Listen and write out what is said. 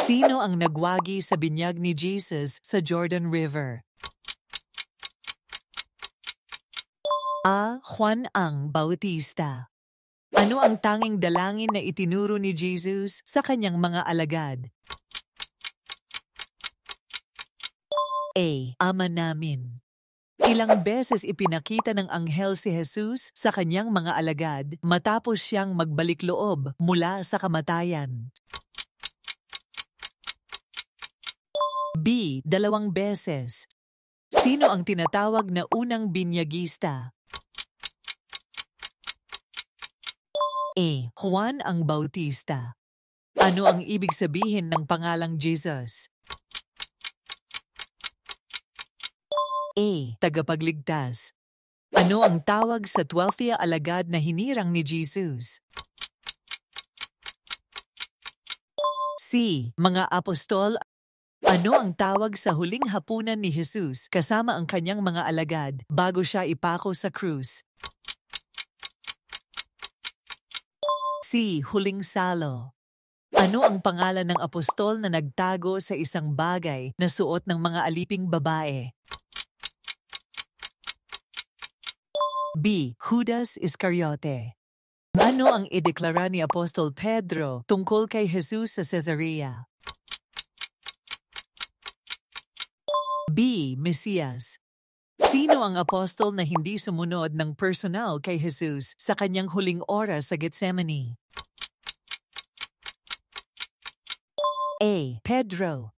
Sino ang nagwagi sa binyag ni Jesus sa Jordan River? A. Juan ang Bautista. Ano ang tanging dalangin na itinuro ni Jesus sa kanyang mga alagad? A. Ama namin. Ilang beses ipinakita ng anghel si Jesus sa kanyang mga alagad matapos siyang magbalik loob mula sa kamatayan? B. 2 beses. Sino ang tinatawag na unang binyagista? A. Juan ang Bautista. Ano ang ibig sabihin ng pangalang Jesus? A. Tagapagligtas. Ano ang tawag sa 12 alagad na hinirang ni Jesus? C. Mga apostol. Ano ang tawag sa huling hapunan ni Jesus kasama ang kanyang mga alagad bago siya ipako sa krus? C. Huling salo. Ano ang pangalan ng apostol na nagtago sa isang bagay na suot ng mga aliping babae? B. Judas Iscariote. Ano ang ideklara ni Apostol Pedro tungkol kay Jesus sa Cesarea? B. Mesiyas. Sino ang apostol na hindi sumunod ng personal kay Jesus sa kanyang huling oras sa Getsemani? A. Pedro.